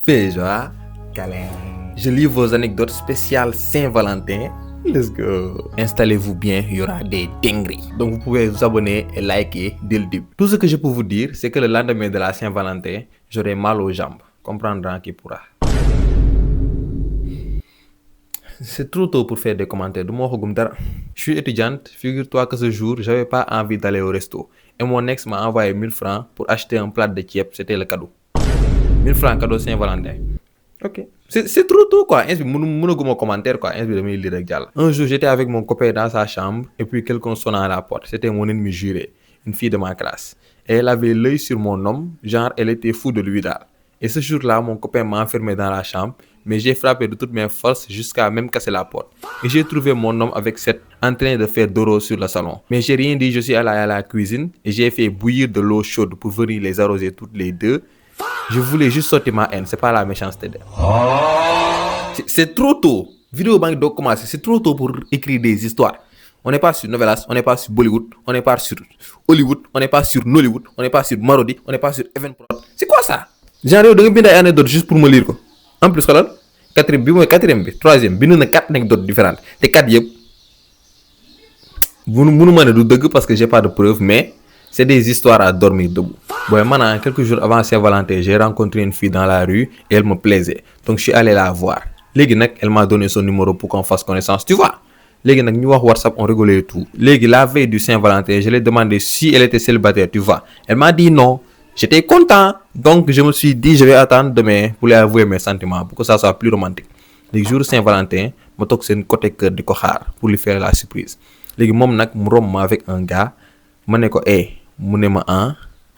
Péjoa, câlin. Je lis vos anecdotes spéciales Saint-Valentin. Let's go. Installez-vous bien, il y aura des dingueries. Donc vous pouvez vous abonner et liker dès le début. Tout ce que je peux vous dire, c'est que le lendemain de la Saint-Valentin, j'aurai mal aux jambes. Comprendra qui pourra. C'est trop tôt pour faire des commentaires. Je suis étudiante. Figure-toi que ce jour, j'avais pas envie d'aller au resto. Et mon ex m'a envoyé 1000 francs pour acheter un plat de thiep. C'était le cadeau. 1000 francs cadeau Saint-Valentin. Ok. C'est trop tôt quoi. Commentaire quoi. Un jour, j'étais avec mon copain dans sa chambre et puis quelqu'un sonna à la porte. C'était mon ennemi juré, une fille de ma classe. Et elle avait l'œil sur mon homme, genre elle était fou de lui là. Et ce jour-là, mon copain m'a enfermé dans la chambre, mais j'ai frappé de toutes mes forces jusqu'à même casser la porte. Et j'ai trouvé mon homme avec cette en train de faire d'oro sur le salon. Mais j'ai rien dit, je suis allé à la cuisine et j'ai fait bouillir de l'eau chaude pour venir les arroser toutes les deux. Je voulais juste sortir ma haine, c'est pas la méchanceté d'elle. C'est trop tôt. Vidéo banque doit commencer, c'est trop tôt pour écrire des histoires. On n'est pas sur Novelas, on n'est pas sur Bollywood, on n'est pas sur Hollywood, on n'est pas sur Nollywood, on n'est pas sur Marodi, on n'est pas sur Evenprod. C'est quoi ça? Genre yow da nga bind ay anecdotes juste pour me lire ko. En plus xolal quatrième bi troisième bind na 4 anecdotes différentes te 4 yëpp mënu ma ne du dëgg parce que j'ai pas de preuves, mais c'est des histoires à dormir debout. Bon, maintenant, quelques jours avant Saint-Valentin, j'ai rencontré une fille dans la rue et elle me plaisait. Donc je suis allé la voir. Légui nak, elle m'a donné son numéro pour qu'on fasse connaissance, tu vois. Légui nak, ñu wax WhatsApp, on rigolait et tout. Légui la veille du Saint-Valentin, je lui ai demandé si elle était célibataire, tu vois. Elle m'a dit non. J'étais content. Donc je me suis dit, je vais attendre demain pour lui avouer mes sentiments, pour que ça soit plus romantique. Les jours Saint-Valentin, je toog seen côté cœur di ko xaar pour lui faire la surprise. Légui mom nak mu rom ma avec un gars, mané ko mu ne ma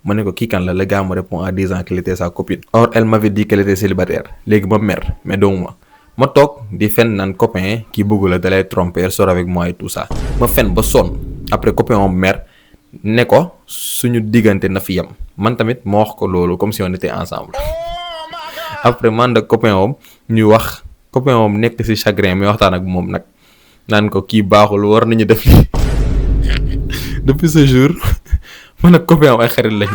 mané ko ki kan la, le gars me répond en disant qu'elle était sa copine. Or elle m'avait dit qu'elle était célibataire. Légui ma mère, mais donc ma tok di fen nan copain qui bëgg la dalay tromper, sort avec moi et tout ça. Ma fen ba son. Après copain on mère ne ko suñu digante na fi yam. Man tamit mo wax ko lolu comme si on était ensemble. Après man de copain om ñu wax copain om nek ci chagrin mi waxtaan ak mom nak nan ko ki baaxul war nañu def li. Depuis ce jour, mon copain est xarit lañ.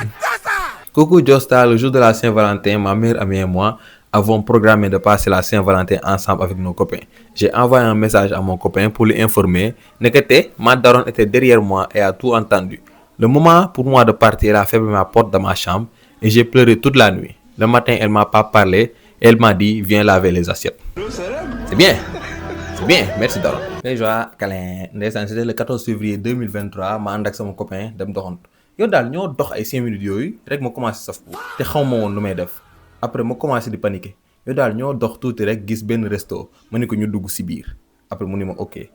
Coucou Josta, le jour de la Saint-Valentin, ma meilleure amie et moi avons programmé de passer la Saint-Valentin ensemble avec nos copains. J'ai envoyé un message à mon copain pour lui informer que ma daronne était derrière moi et a tout entendu. Le moment pour moi de partir, elle a fermé ma porte de ma chambre et j'ai pleuré toute la nuit. Le matin, elle m'a pas parlé et elle m'a dit viens laver les assiettes. C'est bien. C'est bien, merci Daron. Péjoa, câlin. C'était le 14 février 2023, ma ànd ak sama copain dem doxantu. Yow daal ñoo dox ay 5 minutes yooyu rek ma commencé saf te xaw ma woon lu may def. Après ma commencé di paniquer. Yow daal ñoo dox tuuti rek gis benn resto ma ne ko ñu dugg si biir. Après mu ne ma ok.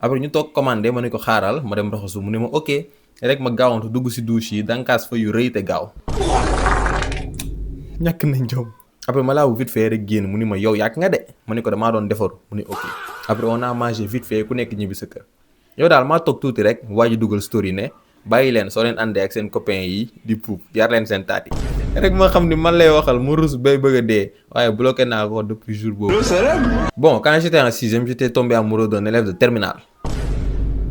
Après ñu toog commandé ma ne ko xaaral ma dem raxasu mu ne ma ok rek ma gaawantu dugg si douche yi dankaas fa yu rëy te gaaw. ñàkk nañ jom. Après ma laaw vite fait rek génn mu ni ma yow yàgg nga de ma ne ko damaa doon defaru mu ne ok. Après on a mangé vite fait ku nekk ñibbi sa kër. Yow daal maa toog tuuti rek waa ji dugal story ne bàyyi leen soo leen àndee ak seen copain yi di puub yar leen seen taat yi. Rek ma xam ni man lay waxal mu rus bay bëgg a dee waaye bloqué naa ko depuis jour boobu. Bon, quand j'étais en 6e, j'étais tombé amoureux d'un élève de terminale.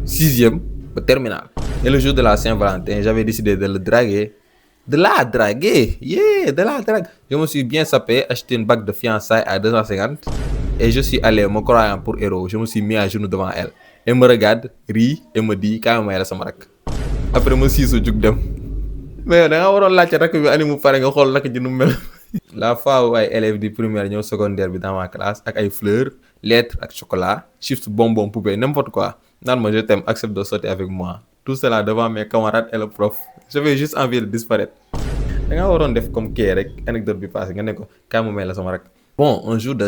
6e ba terminale. Et le jour de la Saint-Valentin, j'avais décidé de le draguer. De la draguer, de la drague. Je me suis bien sapé, acheté une bague de fiançailles à 250 et je suis allé me croyant pour héros. Je me suis mis à genoux devant elle. Elle me regarde, rit et me dit quand même sama rak. Après me siisu juk dem. Mais da nga waroon laajte rak bi ani mu pare nga xool naka ji nu mel. La fois où ay élèves du primaire ñëw secondaire bi dans ma classe ak ay fleurs, lettres ak chocolat, chips, bonbons, poupées, n'importe quoi. Naan ma je t'aime, accepte de sortir avec moi. Tout cela devant mes camarades et le prof. J'avais juste envie de disparaître. Da nga waroon def comme kii rek anecdote bi passé nga ne ko kaay mu may la sama rak. Bon, un jour de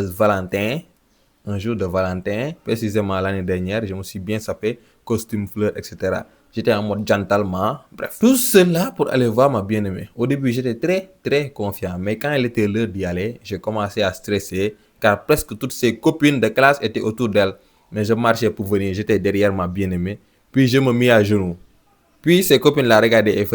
Valentin, précisément l'année dernière, je me suis bien sapé, costume, fleurs, etc. J'étais en mode gentleman, bref. Tout cela pour aller voir ma bien-aimée. Au début, j'étais très confiant, mais quand il était l'heure d'y aller, j'ai commencé à stresser, car presque toutes ses copines de classe étaient autour d'elle. Mais je marchais pour venir, j'étais derrière ma bien-aimée, puis je me mis à genoux. Puis ses copines la regardaient et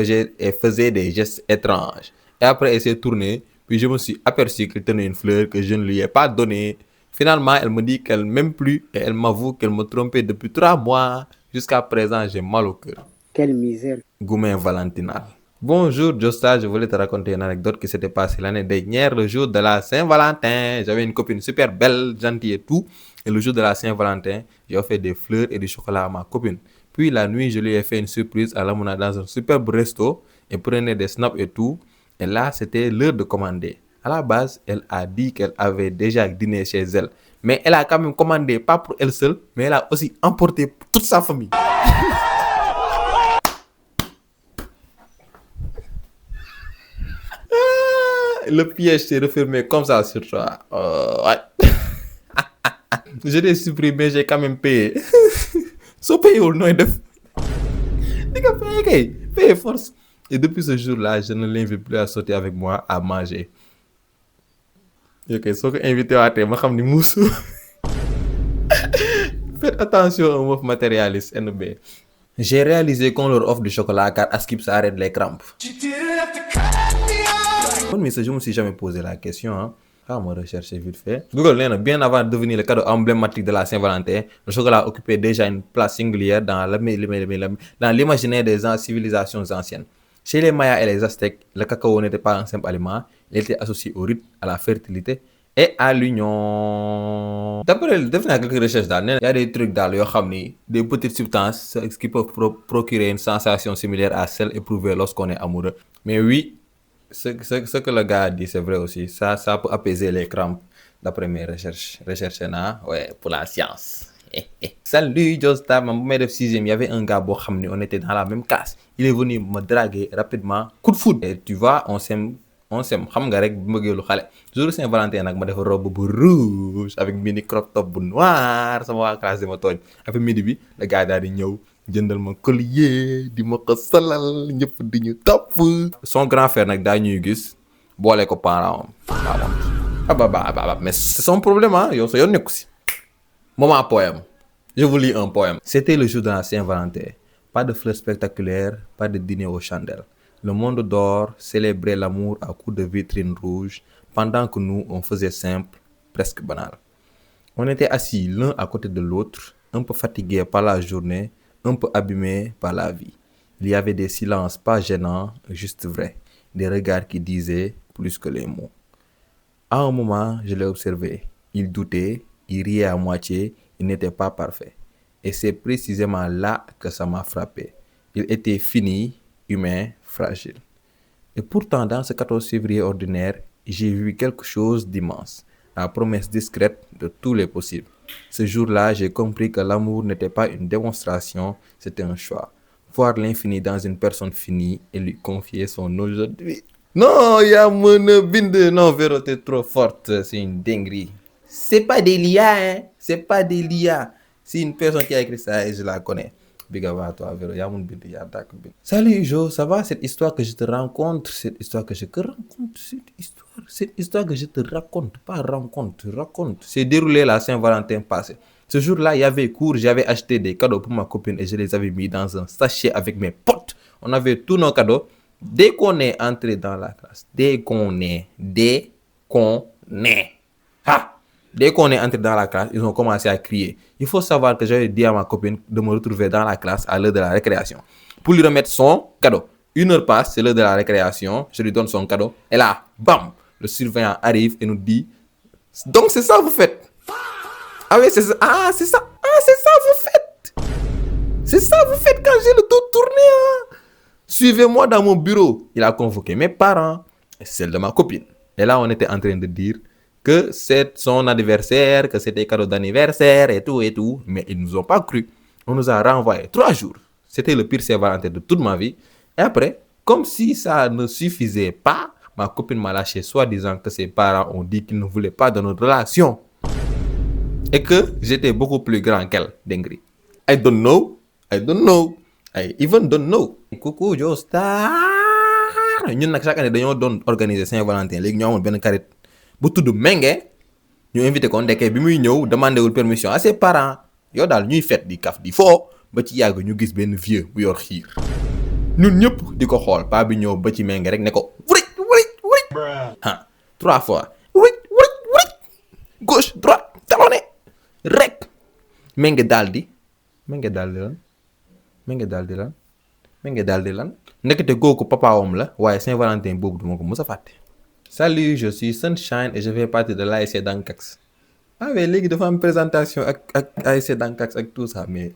faisaient des gestes étranges. Et après, elle s'est tournée, puis je me suis aperçu qu'elle tenait une fleur que je ne lui ai pas donnée. Finalement, elle me dit qu'elle m'aime plus et elle m'avoue qu'elle me trompait depuis 3 mois. Jusqu'à présent, j'ai mal au cœur. Quelle misère. Goumen Valentinal. Bonjour Josta, je voulais te raconter une anecdote qui s'était passée l'année dernière, le jour de la Saint-Valentin. J'avais une copine super belle, gentille et tout. Et le jour de la Saint-Valentin, j'ai offert des fleurs et du chocolat à ma copine. Puis la nuit, je lui ai fait une surprise à l'amener dans un superbe resto et prenait des snaps et tout. Et là, c'était l'heure de commander. À la base, elle a dit qu'elle avait déjà dîné chez elle. Mais elle a quand même commandé, pas pour elle seule, mais elle a aussi emporté pour toute sa famille. Le piège s'est refermé comme ça sur toi. Ouais. Je l'ai supprimé, j'ai quand même payé. Soo payewul nooy def di nga paye kay paye force. Et depuis ce jour-là, je ne l'invite plus à sortir avec moi à manger. Ok, soo ko invité waatee ma xam ni muusu. Faites attention aux meufs matérialistes NB. J'ai réalisé qu'on leur offre du chocolat car à Skip ça arrête les crampes. Mais je me suis jamais posé la question. Hein. Ah, moi rechercher vite fait. Google, bien avant de devenir le cadeau emblématique de la Saint-Valentin, le chocolat occupait déjà une place singulière dans l'imaginaire des civilisations anciennes. Chez les Mayas et les Aztèques, le cacao n'était pas un simple aliment, il était associé au rythme, à la fertilité et à l'union. D'après quelques recherches, il y a des trucs dans le des petites substances qui peuvent procurer une sensation similaire à celle éprouvée lorsqu'on est amoureux. Mais oui, ce que le gars a dit, c'est vrai aussi. Ça peut apaiser les crampes, d'après mes recherches. Recherches, ouais, pour la science. Salut, Josta, ma mère de 6e, il y avait un gars, on était dans la même classe. Il est venu me draguer rapidement. Coup de foudre. Et tu vois, on s'aime. Xam nga rek mbëggeelu xale. Jour Saint-Valentin nag ma def robe bu rouge avec mini crop top bu noir sama waa classe di ma tooñ. Après midi bi le gars daal di ñëw jëndal ma collier di ma ko solal ñëpp di ñu topp. Son grand frère nag daa ñuy gis boole ko parent am. Mais c'est son problème ah yow sa yoon nekku si. Moment poème. Je vous lis un poème. C'était le jour de la Saint-Valentin. Pas de fleurs spectaculaires, pas de dîner aux chandelles. Le monde d'or célébrait l'amour à coups de vitrines rouges, pendant que nous, on faisait simple, presque banal. On était assis l'un à côté de l'autre, un peu fatigués par la journée, un peu abîmés par la vie. Il y avait des silences pas gênants, juste vrais, des regards qui disaient plus que les mots. À un moment, je l'ai observé. Il doutait, il riait à moitié, il n'était pas parfait. Et c'est précisément là que ça m'a frappé. Il était fini, humain, fragile. Et pourtant, dans ce 14 février ordinaire, j'ai vu quelque chose d'immense, la promesse discrète de tous les possibles. Ce jour-là, j'ai compris que l'amour n'était pas une démonstration, c'était un choix. Voir l'infini dans une personne finie et lui confier son aujourd'hui. Non, il y a mon binde. Non, Véro, t'es trop forte. C'est une dinguerie. C'est pas des liens, hein. C'est pas des liens. C'est une personne qui a écrit ça et je la connais. Big up à toi, Véro. Salut, Jo, ça va? Cette histoire que je te rencontre, cette histoire que je te raconte, cette histoire que je te raconte, pas raconte, c'est déroulé la Saint-Valentin passé. Ce jour-là, il y avait cours, j'avais acheté des cadeaux pour ma copine et je les avais mis dans un sachet avec mes potes. On avait tous nos cadeaux. Dès qu'on est entré dans la classe, dès qu'on est entré dans la classe, ils ont commencé à crier. Il faut savoir que j'avais dit à ma copine de me retrouver dans la classe à l'heure de la récréation pour lui remettre son cadeau. 1 heure passe, c'est l'heure de la récréation, je lui donne son cadeau et là, bam, le surveillant arrive et nous dit donc c'est ça vous faites. Ah oui, c'est ça. Ah, c'est ça. Ah, c'est ça vous faites. C'est ça vous faites quand j'ai le dos tourné. Hein. Suivez-moi dans mon bureau. Il a convoqué mes parents et celle de ma copine. Et là, on était en train de dire que c'est son anniversaire, que c'était cadeau d'anniversaire et tout. Mais ils ne nous ont pas cru. On nous a renvoyé 3 jours. C'était le pire Saint-Valentin de toute ma vie. Et après, comme si ça ne suffisait pas, ma copine m'a lâché soi-disant que ses parents ont dit qu'ils ne voulaient pas de notre relation. Et que j'étais beaucoup plus grand qu'elle, dinguerie. I don't know. I even don't know. Coucou, Joestar. Ñun nag chaque année dañoo doon organiser Saint-Valentin léegi ñoo amoon benn xarit bu tudd Menge ñu invité ko ndekkee bi muy ñëw demandé wul permission à ses parents yow daal ñuy fet di kaf di foo ba ci yàgg ñu gis benn vieux bu yor xiir ñun ñëpp di ko xool paa bi ñëw ba ci Menge rek ne ko wurit ah 3 fois wurit gauche droite talonné rek Menge daal di lan mais nga daal di lan ndekete kooku papaawam la waaye Saint-Valentin boobu duma ko mës a fàtte. Salut, je suis Sunshine et je fais partie de l'ASC Dankax. Ah mais léegi dafa am présentation ak ASC Dankax ak tout ça mais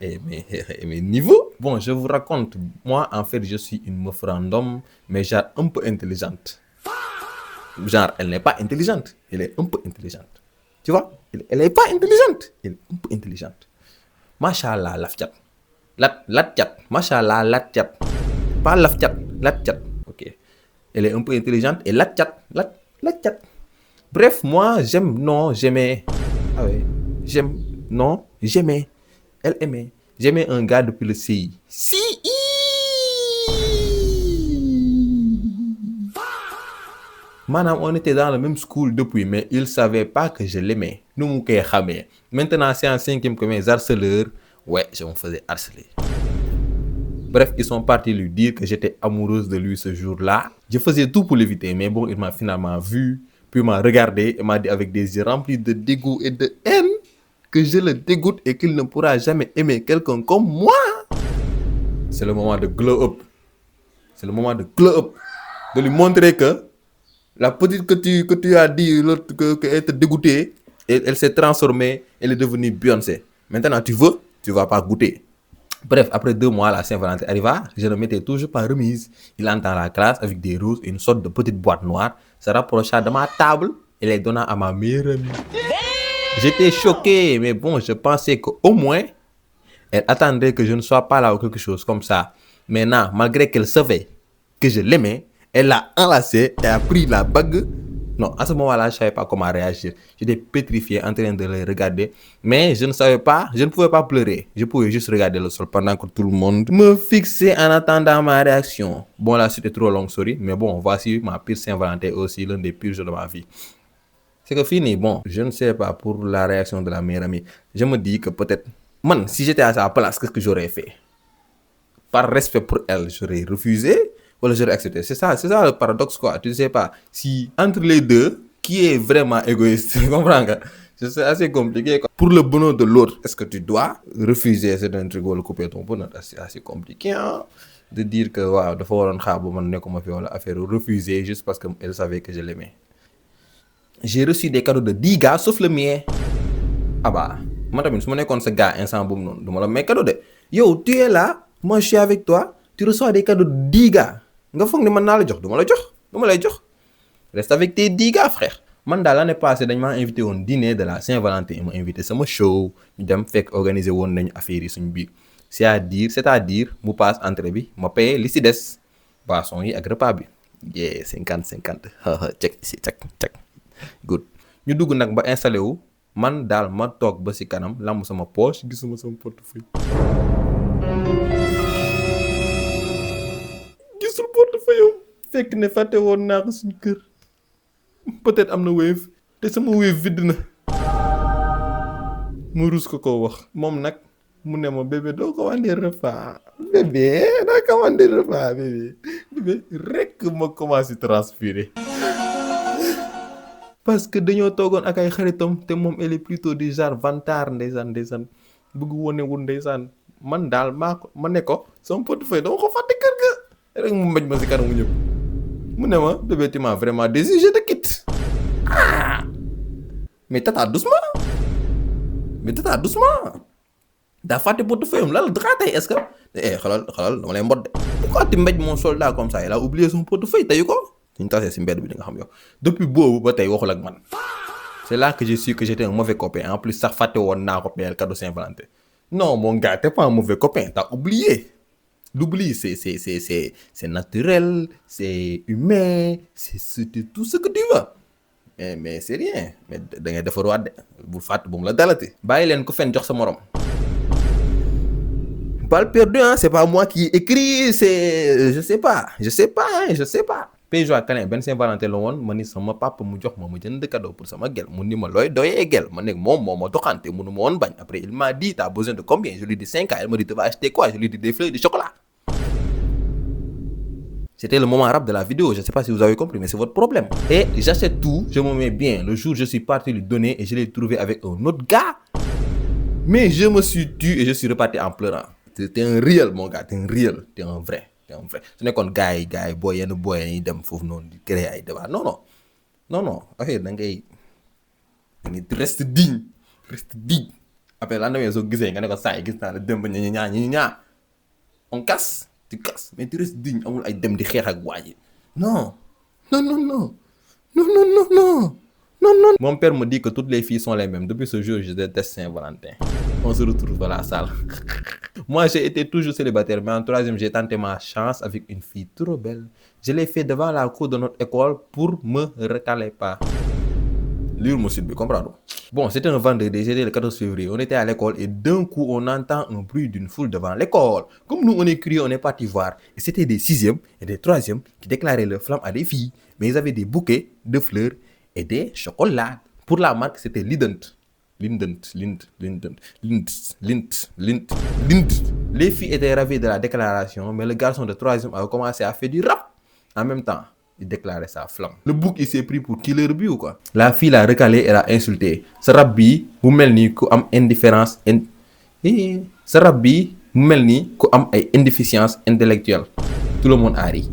niveau. Bon, je vous raconte, moi en fait je suis une meuf random mais genre un peu intelligente. Genre elle n'est pas intelligente, elle est un peu intelligente. Tu vois, elle est pas intelligente, elle est un peu intelligente. Machallah laf cat. Lat cat. Machallah lat cat. Pas laf cat, lat cat. OK. Elle est un peu intelligente et lat cat. Lat cat. Bref, moi j'aimais. Ah ouais. J'aimais. Elle aimait. J'aimais un gars depuis le CI. Madame, on était dans le même school depuis, mais il savait pas que je l'aimais. Nous m'ont xamé. Maintenant, c'est en 5e que mes harceleurs, ouais, je me faisais harceler. Bref, ils sont partis lui dire que j'étais amoureuse de lui ce jour-là. Je faisais tout pour l'éviter, mais bon, il m'a finalement vu, puis m'a regardé et m'a dit avec des yeux remplis de dégoût et de haine que je le dégoûte et qu'il ne pourra jamais aimer quelqu'un comme moi. C'est le moment de glow up. C'est le moment de glow up. De lui montrer que la petite que tu as dit l'autre qu'elle te dégoûtait, elle s'est transformée, elle est devenue Beyoncé. Maintenant, tu vas pas goûter. Bref, après 2 mois, la Saint-Valentin arriva, je ne mettais toujours pas remise. Il entre la classe avec des roses et une sorte de petite boîte noire, se rapprocha de ma table et les donna à ma meilleure amie. J'étais choqué, mais bon, je pensais qu'au moins, elle attendrait que je ne sois pas là ou quelque chose comme ça. Maintenant, malgré qu'elle savait que je l'aimais, elle l'a enlacé et a pris la bague. Non, à ce moment-là, je ne savais pas comment réagir. J'étais pétrifié en train de les regarder. Mais je ne pouvais pas pleurer. Je pouvais juste regarder le sol pendant que tout le monde me fixait en attendant ma réaction. Bon, là, c'était trop long, sorry. Mais bon, voici ma pire Saint-Valentin aussi, l'un des pires jours de ma vie. C'est que fini, bon, je ne sais pas pour la réaction de la meilleure amie. Je me dis que peut-être, man, si j'étais à sa place, qu'est-ce que j'aurais fait? Par respect pour elle, j'aurais refusé. Voilà, j'aurais accepté. C'est ça le paradoxe, quoi. Tu ne sais pas si entre les deux, qui est vraiment égoïste, tu comprends? C'est assez compliqué, quoi. Pour le bonheur de l'autre, est-ce que tu dois refuser certains trucs ou le couper ton bonheur? C'est assez compliqué, hein? De dire que, waouh, de fois, on a fait refuser juste parce qu'elle savait que je l'aimais. J'ai reçu des cadeaux de 10 gars, sauf le mien. Ah bah, moi, si je suis ce gars, instant boum, non, je me mets cadeau de. Yo, tu es là, moi je suis avec toi, tu reçois des cadeaux de 10 gars. Nga foog ne man naa la jox du ma lay jox reste avec tes 10 gars frère. Man daal l'année passée dañ maa invité woon dîner de la Saint-Valentin ma invité sama show ñu dem fekk organiser woon nañu affaire yi suñu biir c'est-à-dire mu passe entrée bi ma paye li si des boisson yi ak repas bi yeah 50-50 check ici check good ñu dugg nag ba installé wu man daal ma toog ba si kanam lamb sama poche gisuma sama portefeuille. Gisul portefeuille fekk ne fàtte woon naa ko suñu kër peut-être am na Wave te sama Wave vide na mu rus ko wax moom nag mu ne ma bébé doo ko wàndee repas bébé rek ma commencé transpirer parce que dañoo toogoon ak ay xaritam te moom elle est plutôt du genre vantard ndeysaan bëgg wonewul ndeysaan man daal ma ne ko sama portefeuille dama ko fàtte kër ga rek mu mbéj ma si kanamu ñëpp mu ne ma bébé tu m'as vraiment déçu, je te quitte. Mais tata doucement daa fàtte portefeuille lan la dara tey est-ce que xalal dama lay mbot de pourquoi tu mbéj mon soldat comme ça il a oublié son portefeuille teyu ko suñu tasee si mbedd bi di nga xam yow depuis boobu ba tey waxul ak man. C'est là que j'ai su que j'étais un mauvais copain en plus sax fàtte woon naa ko payal cadeau Saint-Valentin. Non mon gars t'es pas un mauvais copain, t'as oublié. L'oubli, c'est naturel, c'est humain, c'est tout ce que tu veux. Mais c'est rien. Mais da ngay defarwaat de bu fàtt bu mu la dalati. Bàyyi leen ko fen jox sa morom. Balle perdue, hein, c'est pas moi qui écris, c'est je sais pas. Paysan Kané benn Saint-Valentin la woon ma ni sama papa mu jox ma jënd cadeau pour sama gel mu ni ma looy doyee gel ma nekk moom moo ma doxante munu ma woon bañ après il m'a dit t'as besoin de combien je lui dis 5 ans elle m'a dit tu vas acheter quoi je lui dis des fleurs de chocolat. C'était le moment rap de la vidéo, je sais pas si vous avez compris mais c'est votre problème. Et j'achète tout, je me mets bien. Le jour je suis parti lui donner et je l'ai trouvé avec un autre gars. Mais je me suis tué et je suis reparti en pleurant. T'es un réel mon gars, t'es un vrai. t'es un frère su nekkoon gars yi booy yenn booy yi dem foofu noonu di créer ay débat non affaire da ngay reste digne après lan demee soo gisee nga ne ko saa yi gis naa la démb ñaa on casse tu casses mais tu restes digne amul ay dem di xeex ak waa ji non. Mon père me dit que toutes les filles sont les mêmes. Depuis ce jour, je déteste Saint-Valentin. On se retrouve dans la salle. Moi, j'ai été toujours célibataire, mais en troisième, j'ai tenté ma chance avec une fille trop belle. Je l'ai fait devant la cour de notre école pour me recaler pas. Lire mon site, comprendre. Bon, c'était un vendredi, c'était le 14 février. On était à l'école et d'un coup, on entend un bruit d'une foule devant l'école. Comme nous, on est curieux, on est parti voir. Et c'était des 6e et des 3e qui déclaraient leur flamme à des filles. Mais ils avaient des bouquets de fleurs et des chocolats. Pour la marque, c'était Lident. Les filles étaient ravées de la déclaration, mais le garçon de 3e a commencé à faire du rap. En même temps, il déclarait sa flamme. Le bouc, il s'est pris pour Killer Bee ou quoi? La fille l'a recalé et l'a insulté. Ce rap bi, vous melni ku am indifférence ce rap bi, vous melni ku am ay indéficience intellectuelle. Tout le monde a ri.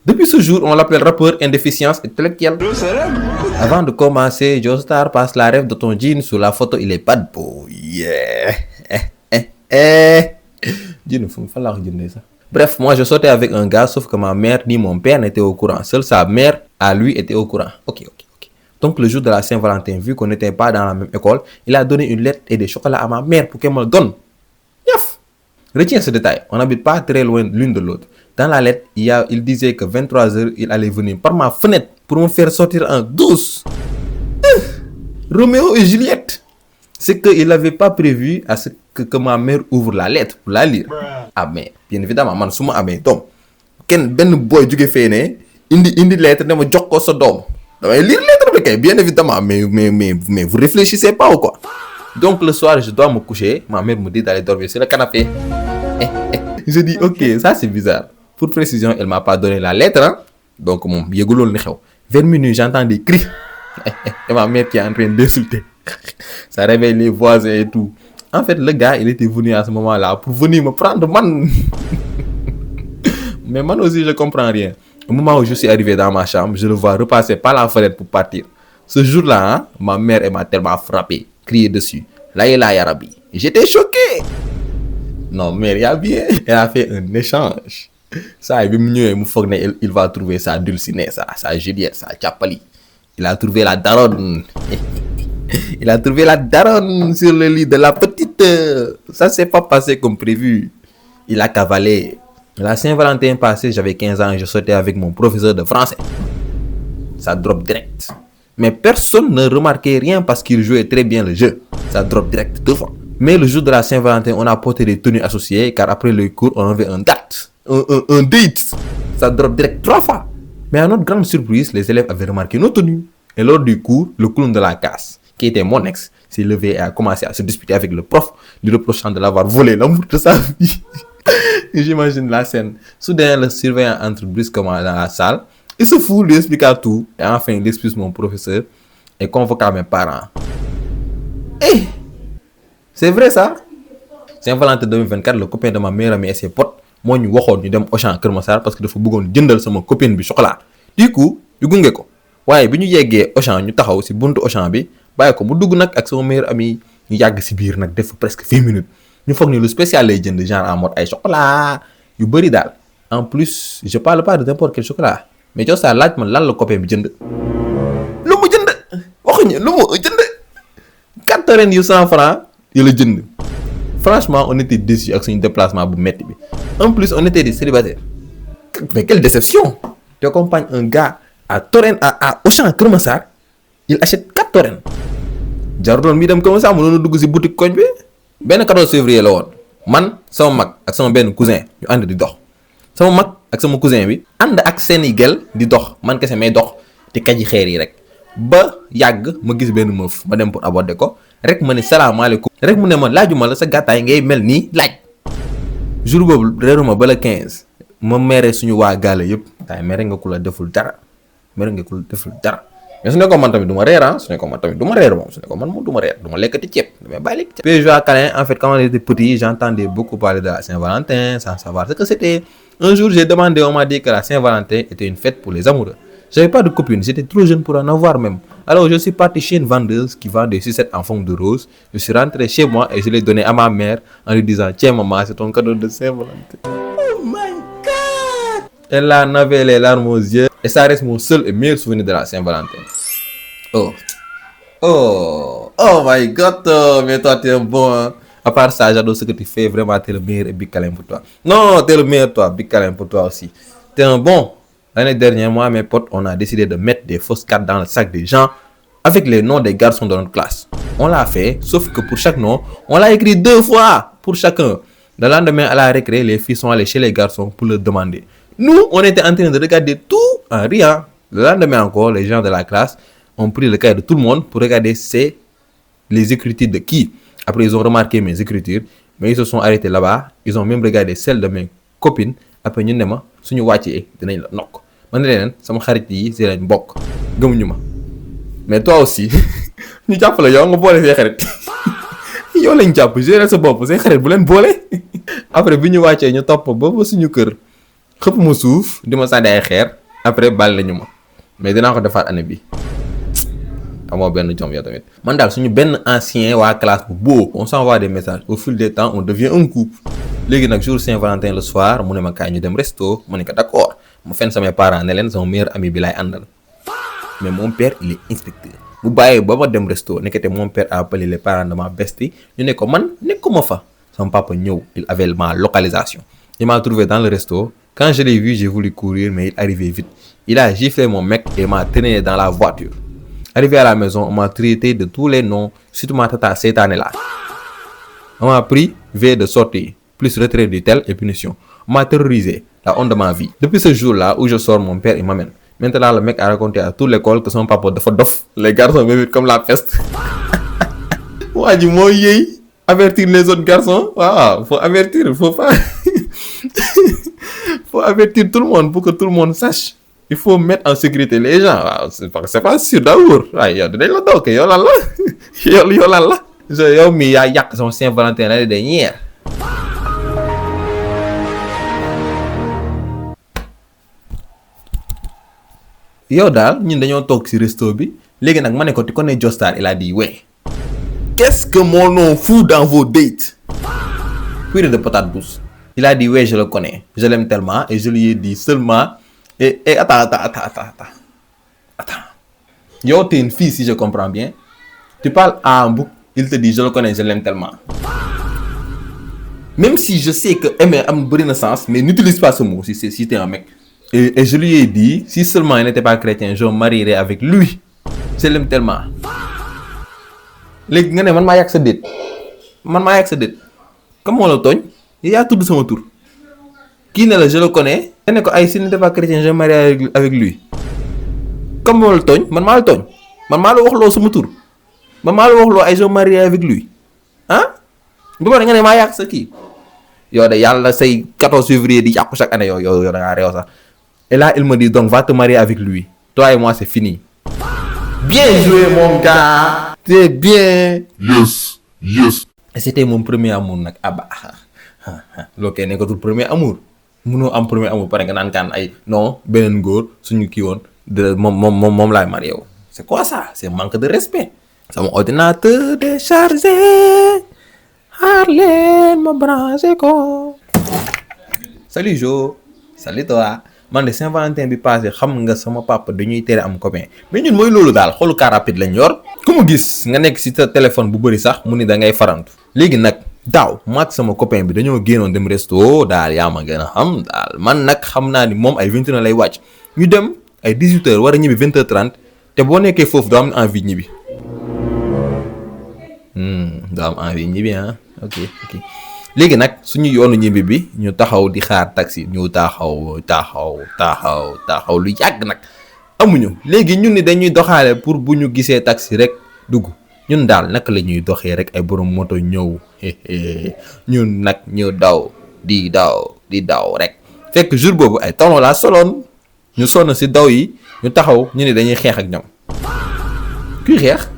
Depuis ce jour, on l'appelle rappeur indéficience intellectuelle. Avant de commencer, Joestar passe la rêve de ton jean sur la photo, il est bad boy. Yeah. Jean, faut me faire la ça. Bref, moi je sortais avec un gars, sauf que ma mère ni mon père n'étaient au courant. Seule sa mère, à lui, était au courant. Ok. Donc le jour de la Saint-Valentin, vu qu'on n'était pas dans la même école, il a donné une lettre et des chocolats à ma mère pour qu'elle me le donne. Yaf. Retiens ce détail, on n'habite pas très loin l'une de l'autre. Dans la lettre, il disait que 23h, il allait venir par ma fenêtre pour me faire sortir en douce. Roméo et Juliette. C'est qu'il n'avait pas prévu à ce que ma mère ouvre la lettre pour la lire. Ah mais bien évidemment man suma amé dom ken ben boy jóge fee ne indi lettre dama jox ko sa dom damay lire lettre bi kay bien évidemment mais vous réfléchissez pas ou quoi. Donc le soir je dois me coucher, ma mère me dit d'aller dormir sur le canapé. Je dis ok, ça c'est bizarre. Pour précision, elle m'a pas donné la lettre hein? Donc mon yegulol ni xew. Vers minuit j'entends des cris et ma mère qui est en train d'insulter. Ça réveille les voisins et tout. En fait, le gars, il était venu à ce moment-là pour venir me prendre, man. Mais man aussi, je comprends rien. Au moment où je suis arrivé dans ma chambre, je le vois repasser par la fenêtre pour partir. Ce jour-là, hein, ma mère m'a tellement frappé, crié dessus. Là, Yarabi. J'étais choqué. Non, mais il y a bien. Elle a fait un échange. Ça, il va trouver sa Dulcinée, sa Juliette, sa Tchapali. Il a trouvé la daronne. Il a trouvé la daronne sur le lit de la petite. Ça s'est pas passé comme prévu. Il a cavalé. La Saint-Valentin passée, j'avais 15 ans et je sortais avec mon professeur de français. Ça drop direct. Mais personne ne remarquait rien parce qu'il jouait très bien le jeu. Ça drop direct 2 fois. Mais le jour de la Saint-Valentin, on a porté des tenues associées car après le cours, on avait un date. Un date. Ça drop direct 3 fois. Mais à notre grande surprise, les élèves avaient remarqué nos tenues. Et lors du cours, le clown de la classe, qui était mon ex, s'est levé et a commencé à se disputer avec le prof, lui reprochant de l'avoir volé l'amour de sa vie. J'imagine la scène. Soudain, le surveillant entre brusquement dans la salle. Il se fout, lui expliqua tout. Et enfin, il expulse mon professeur et convoqua mes parents. Eh, c'est vrai ça? Saint-Valentin 2024, le copain de ma meilleure amie et ses potes, moi ñu waxoon ñu dem Auchan Kër Massar parce que dafa bëggoon jëndal sama copine bi chocolat. Du coup, ñu gunge ko. Waaye bi ñu yeggee Auchan ñu taxaw ci buntu Auchan bi, bàyyi ko mu dugg nag ak sama meilleur ami ñu yàgg ci biir nag def presque 20 minutes. Ñu foog ni lu spécial lay jënd genre en mode ay chocolat yu bëri daal. En plus, je parle pas de n'importe quel chocolat. Mais jox saa laaj man lan la copain bi jënd. Lu mu jënd waxuñu lu mu jënd 400 francs yu la jënd. Franchement, on était déçus avec son déplacement bu metti bi. En plus, on était des célibataires. Mais quelle déception! Tu accompagnes un gars à Torrent à Auchan Kër Massar, il achète 4 Torrent. Jaruloon mi dem Kër Massar mënoon a dugg ci boutique koñ bi. Benn 14 février la woon. Man, sama mag ak sama benn cousin ñu ànd di dox. Sama mag ak sama cousin bi ànd ak seeni gel di dox, man kese may dox di kaji xeer yi rek. Ba yàgg ma gis benn meuf ma dem pour aborder ko rek ma ne salaamaaleykum rek mu ne ma laajuma la sa gàttaay ngay mel nii laaj. Jour boobu reeruma ba la 15 ma mere suñu waa gaale yëpp. waaye mere nga ku la deful dara mere nga ku la deful dara mais su ne ko man tamit du ma reer ah su ne ko man tamit du ma reer moom su ne ko man moom du ma reer du ma lekkati ceeb damay bàyyi lekk ceeb. Puis jour câlin en fait quand on était petit j'entendais beaucoup parler de la Saint-Valentin sans savoir ce que c'était. Un jour, j'ai demandé, on m'a dit que la Saint-Valentin était une fête pour les amoureux. J'avais pas de copine, j'étais trop jeune pour en avoir même. Alors je suis parti chez une vendeuse qui vend des sucettes en forme de rose. Je suis rentré chez moi et je l'ai donné à ma mère en lui disant: tiens maman, c'est ton cadeau de Saint-Valentin. Oh my God! Elle en avait les larmes aux yeux et ça reste mon seul et meilleur souvenir de la Saint-Valentin. Oh my God, mais toi t'es bon, hein? À part ça, j'adore ce que tu fais, vraiment t'es le meilleur et big câlin pour toi. Non, t'es le meilleur toi, big câlin pour toi aussi. T'es un bon. L'année dernière, moi et mes potes, on a décidé de mettre des fausses cartes dans le sac des gens avec les noms des garçons de notre classe. On l'a fait, sauf que pour chaque nom, on l'a écrit 2 fois pour chacun. Le lendemain, à la récré, les filles sont allées chez les garçons pour leur demander. Nous, on était en train de regarder tout en riant. Le lendemain encore, les gens de la classe ont pris le cahier de tout le monde pour regarder les écritures de qui. Après, ils ont remarqué mes écritures, mais ils se sont arrêtés là-bas. Ils ont même regardé celles de mes copines. Après, ñu ne ma suñu wàccee dinañ la nokk. Man ne leen sama xarit yi si lañ bokk gëmuñu ma. Mais toi aussi ñu jàpp la yow nga boole say xarit yow lañ jàpp gérer sa bopp say xarit bu leen boole. Après bi ñu wàccee ñu topp ba suñu kër xëpp ma suuf di ma sànni ay xeer. Après bal lañu ma mais dinaa ko defaat année bi. Amoo benn jom yow tamit. Man daal suñu benn ancien waa classe bu beau on s'envoie des messages au fil des temps on devient un couple. Léegi nag jour Saint-Valentin le soir mu ne ma kaay ñu dem resto ma ne ko d'accord mu fenn samay parents ne leen sama meilleur ami bi laay àndal. Mais mon père il est inspecteur. Bu bàyyee ba ma dem resto nekkete mon père a appelé les parents de ma bestie ñu ne ko man nekkuma fa. Sama papa ñëw il avait ma localisation. Il m'a trouvé dans le resto. Quand je l'ai vu j'ai voulu courir mais il arrivait vite. Il a giflé mon mec et m'a traîné dans la voiture. Arrivé à la maison, on m'a traité de tous les noms, surtout ma tata cette année-là. On m'a pris veille de sortie, plus retrait du tel et punition. On m'a terrorisé, la honte de ma vie. Depuis ce jour-là où je sors, mon père il m'amène. Maintenant, le mec a raconté à toute l'école que son papa de dof. Les garçons m'évitent comme la peste. Ouais, du mot yéy. Avertir les autres garçons. Waouh, faut avertir, faut pas. Faut avertir tout le monde pour que tout le monde sache. Il faut mettre en sécurité les gens. C'est pas sûr d'amour. Yow dinañ la doog yow lan la yow lan la. Yow mi yaa yàq sama Saint-Valentin l'année dernière. Yow daal ñun dañoo toog ci resto bi léegi nag ma ne ko tu connais Joestar il a dit ouais. Qu'est-ce que mon nom fout dans vos dates? Purée de patate douce. Il a dit ouais je le connais. Je l'aime tellement et je lui ai dit seulement. Et attends. Yo, t'es une fille si je comprends bien. Tu parles à un bouc, il te dit je le connais, je l'aime tellement. Même si je sais que aimer a un sens, mais n'utilise pas ce mot si t'es un mec. Et je lui ai dit, si seulement il n'était pas chrétien, je me marierais avec lui. Je l'aime tellement. Les gars, man maa yàq sa dét. Comment on le togne? Il y a tout de son tour. Qui ne je le connais? S'il n'était pas chrétien, je me marierais avec lui. Comme on le togne, man maa la togne. Man maa la wax loo sama tur. Man maa la wax loo ay je me marierais avec lui. Hein? Bu ma nga ne maa yàq sa kii. Yow de yàlla say 14 février di yàqu chaque année yow da ngaa réew sax. Et là il me dit donc va te marier avec lui. Toi et moi c'est fini. Bien joué mon gars. C'est bien. Yes. Et c'était mon premier amour nag. Loo koy nekkatul premier amour. Munoo am premier amour pare nga naan kaan ay non beneen góor suñu kii woon de moom laay marié wu. C'est quoi ça? C'est manque de respect. Sama ordinateur déchargé. Harleen ma branché ko. Salut Jo. Salut toi. Man de Saint-Valentin bi passé xam nga sama papa dañuy tere am copain mais ñun mooy loolu daal xolu car rapide lañ yor. Ku mu gis nga nekk ci sa téléphone bu bëri sax mu ni da ngay farantu. Léegi nag daaw maag sama copain bi dañoo génnoon dem resto daal yaa ma gën a xam daal man nag xam naa ni moom ay 21 lay wàcc ñu dem ay 18h war a ñibbi 20h30 te boo nekkee foofu doo am envie ñibbi. Doo am envie ñibbi ah ok. Léegi nag suñu yoonu ñibbi bi ñu taxaw di xaar taxi ñu taxaw lu yàgg nag amuñu léegi ñun ni dañuy doxaale pour bu ñu gisee taxi rek dugg ñun daal naka la ñuy doxee rek ay borom moto ñëw ñun nag ñu daw di daw rek fekk jour boobu ay talon laa soloon ñu sonn ci daw yi ñu taxaw ñu ne dañuy xeex ak ñoom. Kuy xeex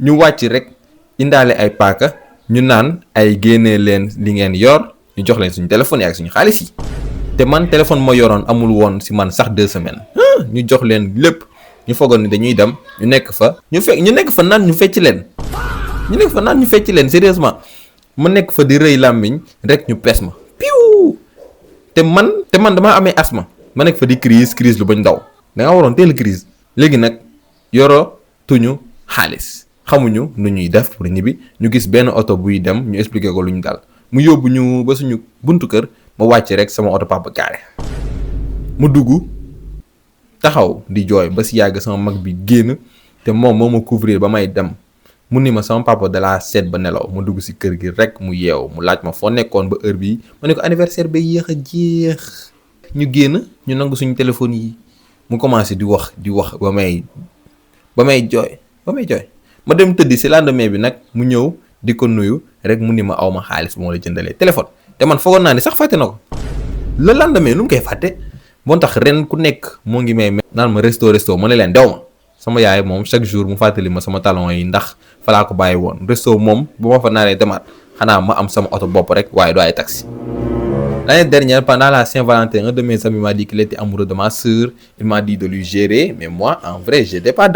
ñu wàcc rek indaale ay paaka ñu naan ay génnee leen li ngeen yor ñu jox leen suñu téléphone yi ak suñu xaalis yi te man téléphone ma yoroon amul woon si man sax 2 semaines ñu jox leen lépp ñu foogoon ni dañuy dem ñu nekk fa ñu nekk fa naan ñu fecc leen sérieusement ma nekk fa di rëy làmmiñ rek ñu pes ma piw te man damaa amee asthme ma nekk fa di crise lu bañ daw da nga waroon teel crise léegi nag yoro tuñu xaalis xamuñu nu ñuy def pour ñibbi ñu gis benn oto buy dem ñu expliqué ko lu ñu dal mu yóbbu ñu ba suñu buntu kër ma wàcc rek sama oto papa gaare mu dugg taxaw di jooy ba si yàgg sama mag bi génn te moom moo ma couvrir ba may dem mu ni ma sama papa da laa seet ba nelaw ma dugg si kër gi rek mu yeew mu laaj ma foo nekkoon ba heure bii ma ne ko anniversaire ba yéex a jeex ñu génn ñu nangu suñu téléphone yi mu commencé di wax ba may jooy ma dem tëddi si lendemain bi nag mu ñëw di ko nuyu rek mu ni ma aw ma xaalis bu ma la jëndalee téléphone te man foogoon naa ni sax fàtte na ko le lendemain lu mu koy fàtte moo tax ren ku nekk moo ngi may naan ma resto ma ne leen dew ma sama yaay moom chaque jour mu fàttali ma sama talon yi ndax fa laa ko bàyyi woon resto moom bu ma fa naaree demaat xanaa ma am sama oto bopp rek waaye du ay taxi. L'année dernière, pendant la Saint-Valentin, un de mes amis m'a dit qu'il était amoureux de ma sœur. Il m'a dit de lui gérer, mais moi, en vrai, je n'étais pas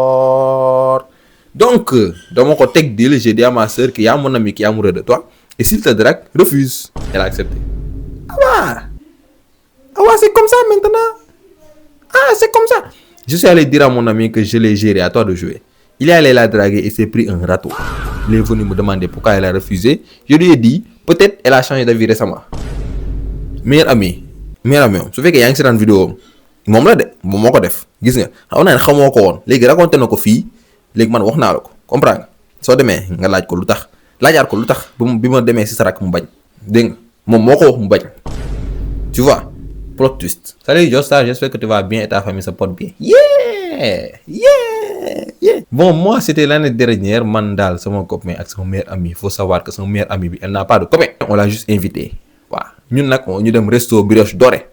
d'accord. Donc, dans mon contexte deal, j'ai dit à ma sœur qu'il y a mon ami qui est amoureux de toi. Et s'il te drague, refuse. Elle a accepté. Ah ouais, c'est comme ça maintenant. Ah, c'est comme ça. Je suis allé dire à mon ami que je l'ai géré, à toi de jouer. Il est allé la draguer et s'est pris un râteau. Il est venu me demander pourquoi elle a refusé. Je lui ai dit, peut-être elle a changé d'avis récemment. Meilleur ami su fekkee yaa ngi seetaan vidéo moom la de moom moo ko def gis nga xam naa ne xamoo ko woon léegi raconté na ko fii léegi man wax naa la ko comprendre nga soo demee nga laaj ko lu tax laajaat ko lu tax bi ma demee si sarak mu bañ dégg nga moom moo ko wax mu bañ tu vois plot twist. Salut Josta, j'espère que tu vas bien et ta famille se porte bien. Yeah. Bon, moi c'était l'année dernière man daal sama copain ak sama meilleur ami. Il faut savoir que sama meilleur ami bi elle n'a pas de copain. On l'a juste invité. waaw ñun nag ñu dem resto brioche dorée.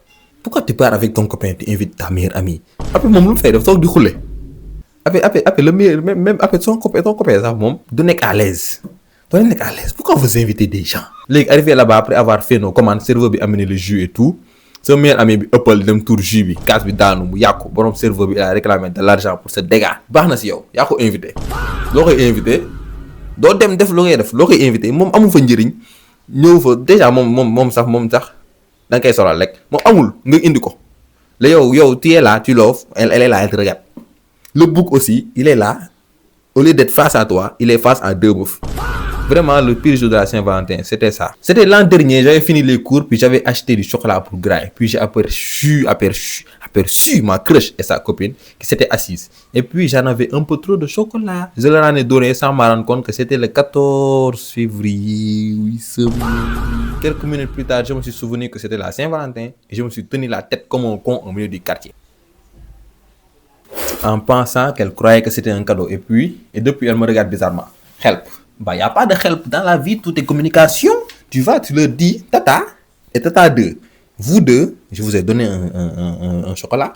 Pourquoi tu pars avec ton copain, tu invites ta meilleure amie? Après moom lu mu fay def toog di xulle. Après le meilleur même après ton copain sax moom du nekk à l'aise. doo nekk à l'aise. Pourquoi vous invitez des gens? Léegi arrivé là-bas après avoir fait nos commandes, serveur bi amené le jus et tout. Sama meilleur ami bi ëppal dem tour jus bi kaas bi daanu mu yàqu borom serveur bi il a réclamé de l'argent pour ce dégât. Baax na si yow yaa ko invité. loo koy invité doo dem def lu ngay def loo koy invité moom amul fa njëriñ ñëw fa déjà moom sax da nga koy solal rek moom amul nga indi ko la yow tu es là tu l'offres elle est là elle te regarde. Le bouc aussi il est là au lieu d'être face à toi il est face à deux meufs. Vraiment, le pire jour de la Saint-Valentin, c'était ça. C'était l'an dernier, j'avais fini les cours, puis j'avais acheté du chocolat pour Graille. Puis j'ai aperçu ma crush et sa copine qui s'étaient assises. Et puis j'en avais un peu trop de chocolat. Je leur en ai donné sans me rendre compte que c'était le 14 février. Oui, quelques minutes plus tard, je me suis souvenu que c'était la Saint-Valentin et je me suis tenu la tête comme un con au milieu du quartier. En pensant qu'elle croyait que c'était un cadeau. Et depuis, elle me regarde bizarrement. Help. Bah, y a pas de help dans la vie, tout est communication. Tu vas, tu leur dis, Tata et Tata 2. Vous deux, je vous ai donné un chocolat.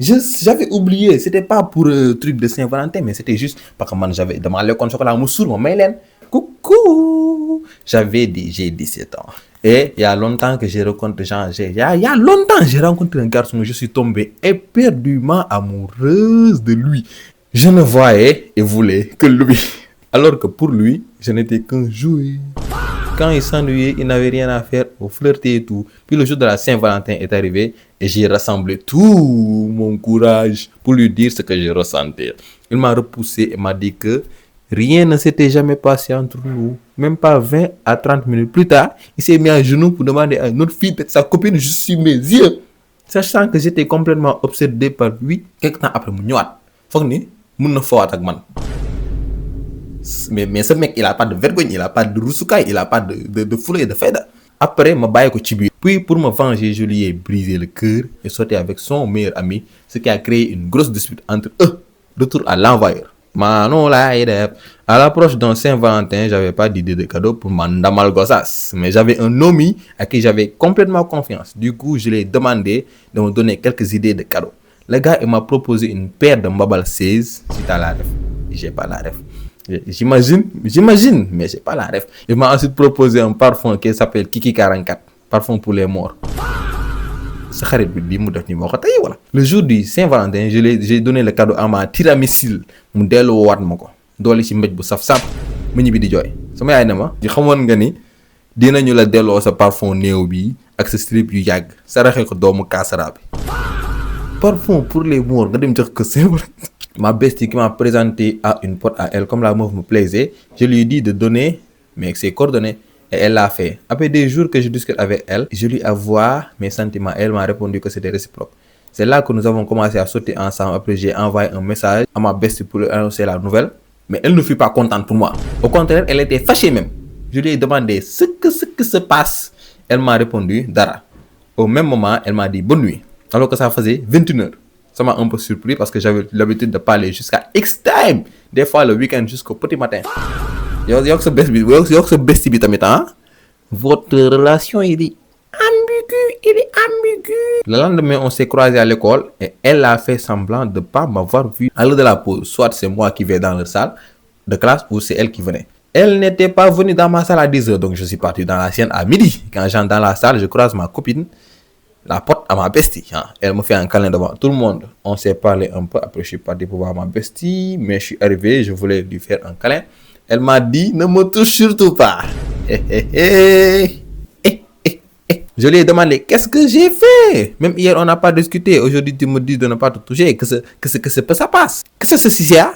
J'avais oublié, c'était pas pour truc de Saint-Valentin, mais c'était juste parce que moi j'avais demandé le chocolat à Moussour, mon Mylène. Coucou! J'ai 17 ans. Et il y a longtemps que j'ai rencontré un garçon, je suis tombé éperdument amoureuse de lui. Je ne voyais et voulais que lui. Alors que pour lui, je n'étais qu'un jouet. Quand il s'ennuyait, il n'avait rien à faire, au flirter et tout. Puis le jour de la Saint-Valentin est arrivé et j'ai rassemblé tout mon courage pour lui dire ce que je ressentais. Il m'a repoussé et m'a dit que rien ne s'était jamais passé entre nous. Même pas 20 à 30 minutes plus tard, il s'est mis à genoux pour demander à une autre fille d'être sa copine juste sur mes yeux. Sachant que j'étais complètement obsédé par lui, quelque temps après, mu ñëwaat foog ni mun na foowaat ak man. Mais ce mec, il a pas de vergogne, il a pas de rusukaay, il a pas de foulée et de fayda. Après, ma bàyyi ko ci biir. Puis, pour me venger, je lui ai brisé le cœur et sorti avec son meilleur ami, ce qui a créé une grosse dispute entre eux. Retour à l'envoyeur. Manon laay def. À l'approche d'un Saint-Valentin, j'avais pas d'idée de cadeau pour ma ndamal gossas, mais j'avais un ami à qui j'avais complètement confiance. Du coup, je lui ai demandé de me donner quelques idées de cadeaux. Le gars, il m'a proposé une paire de Mbabal 16, si t'as la ref. J'ai pas la ref. J'imagine, mais c'est pas la ref. Il m'a ensuite proposé un parfum qui s'appelle Kiki 44, parfum pour les morts. Sa xarit bi lii mu def nii moo ko tey wala. Le jour du Saint-Valentin j'ai donné le cadeau à ma tiramisu mu delloowaat ma ko doole ci mbéj bu saf-saf mu ñibbi di jooy sama yaay ne ma di xamoon nga ni dinañu la delloo sa parfum néew bi ak sa slip yu yàgg sa raxee ko doomu kaasara bi. Parfum pour les morts nga dem jox ko Saint-Valentin. Ma bestie qui m'a présenté à une pote à elle, comme la meuf me plaisait, je lui ai dit de donner ses coordonnées et elle l'a fait. Après des jours que je discute avec elle, je lui avoue mes sentiments. Elle m'a répondu que c'était réciproque. C'est là que nous avons commencé à sauter ensemble. Après, j'ai envoyé un message à ma bestie pour lui annoncer la nouvelle. Mais elle ne fut pas contente pour moi. Au contraire, elle était fâchée même. Je lui ai demandé ce que se passe. Elle m'a répondu Dara. Au même moment, elle m'a dit bonne nuit. Alors que ça faisait 21h. Ça m'a un peu surpris parce que j'avais l'habitude de parler jusqu'à X-time. Des fois le week-end jusqu'au petit matin. Yo sa bestie bi tamit hein? Votre relation il est ambigu. Le lendemain, on s'est croisés à l'école et elle a fait semblant de pas m'avoir vu à l'heure de la pause. Soit c'est moi qui vais dans leur salle de classe ou c'est elle qui venait. Elle n'était pas venue dans ma salle à 10h, donc je suis parti dans la sienne à midi. Quand j'entre dans la salle, je croise ma copine, la pote à ma bestie. Hein. Elle me fait un câlin devant tout le monde. On s'est parlé un peu. Après, je suis parti pour voir ma bestie. Mais je suis arrivé, je voulais lui faire un câlin. Elle m'a dit, ne me touche surtout pas. Je lui ai demandé, qu'est-ce que j'ai fait? Même hier, on n'a pas discuté. Aujourd'hui, tu me dis de ne pas te toucher. Que ça passe? Que c'est ceci, ça?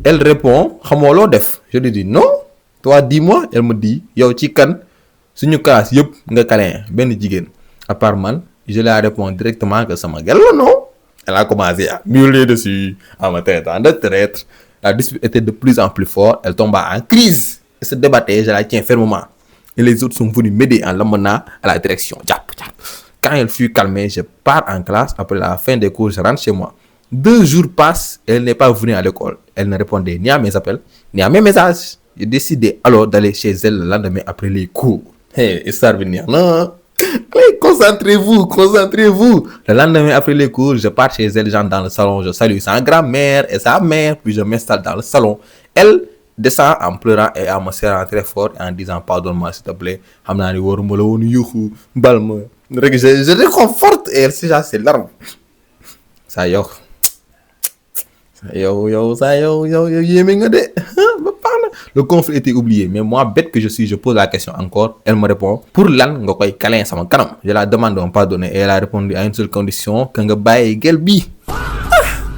Elle répond, xamolo def. Je lui dis, non. Toi, dis-moi. Elle me dit, yo, chikan, suñu classe, yep, nga câlin, ben jigen. À part man, je lui ai répondu directement que ça m'a gueule, non? Elle a commencé à miauler dessus, à me traiter de traître. La dispute était de plus en plus forte, elle tomba en crise. Elle se débattait, je la tiens fermement. Et les autres sont venus m'aider en l'emmenant à la direction. Quand elle fut calmée, je pars en classe. Après la fin des cours, je rentre chez moi. 2 jours passent, elle n'est pas venue à l'école. Elle ne répondait ni à mes appels, ni à mes messages. J'ai décidé alors d'aller chez elle le lendemain après les cours. Histoire venir, non? Allez, concentrez-vous. Le lendemain après les cours, je pars chez elle, j'entre dans le salon, je salue sa grand-mère et sa mère, puis je m'installe dans le salon. Elle descend en pleurant et en me serrant très fort et en disant pardonne-moi s'il te plaît. Je réconforte et elle s'échappe ses larmes. Ça yo, le conflit était oublié, mais moi, bête que je suis, je pose la question encore. Elle me répond, pour lan nga koy câlin sama kanam. Je la demande de me pardonner et elle a répondu à une seule condition, que nga baye gel bi.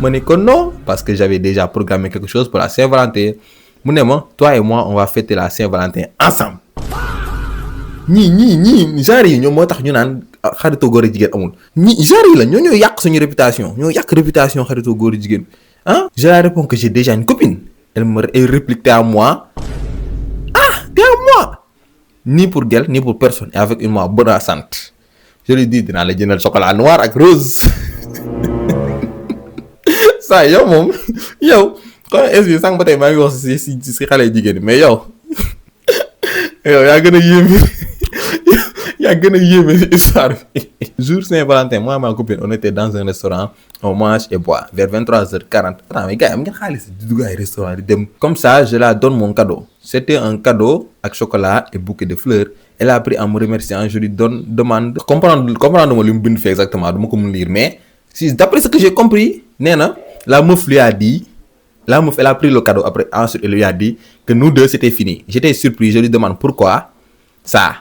Je dis que non, parce que j'avais déjà programmé quelque chose pour la Saint-Valentin. Je dis, toi et moi, on va fêter la Saint-Valentin ensemble. Genre yi ñoom moo tax ñu naan xaritoo góor ak jigéen amul genre yi la ñoo yàq suñu réputation ñoo yàq réputation xaritoo góor ak jigéen hein. Je la réponds que j'ai déjà une copine. Elle réplique, t'es à moi. Ah, t'es à moi. Ni pour elle, ni pour personne. Et avec une voix bonassante. Je lui dis, dinaa la jëndal chocolat noir ak rose. Ça yow moom yow kon est-ce sànq ba tey maa ngi wax si xale jigéen mais yow yaa gën a yéeme histoire bi. Jour Saint-Valentin, moi et ma copine, on était dans un restaurant, on mange et boit. Vers 23h40. Attends, mais gars, am ngeen xaalis di dugg ay restaurant di dem. Comme ça, je la donne mon cadeau. C'était un cadeau avec chocolat et bouquet de fleurs. Elle a pris en me remerciant, je lui demande comprendre ma li mu bind fi exactement, duma ko mën lire, mais si d'après ce que j'ai compris, nee na la meuf lui a dit, elle a pris le cadeau après, ensuite elle lui a dit que nous deux c'était fini. J'étais surpris, je lui demande pourquoi ça.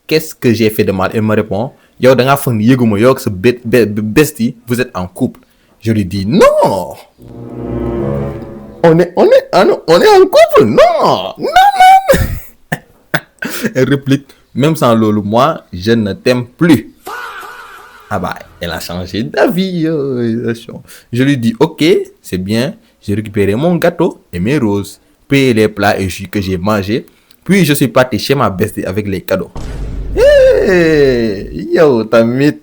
Qu'est-ce que j'ai fait de mal? Elle me répond, yo da nga fon yeguma yo ak sa bestie, vous êtes en couple. Je lui dis non. On est en couple. Non. Elle réplique, même sans lolo, moi, je ne t'aime plus. Ah bah, elle a changé d'avis. Je lui dis, ok, c'est bien. J'ai récupéré mon gâteau et mes roses, payé les plats et jus que j'ai mangé. Puis je suis parti chez ma bestie avec les cadeaux. Yo tamit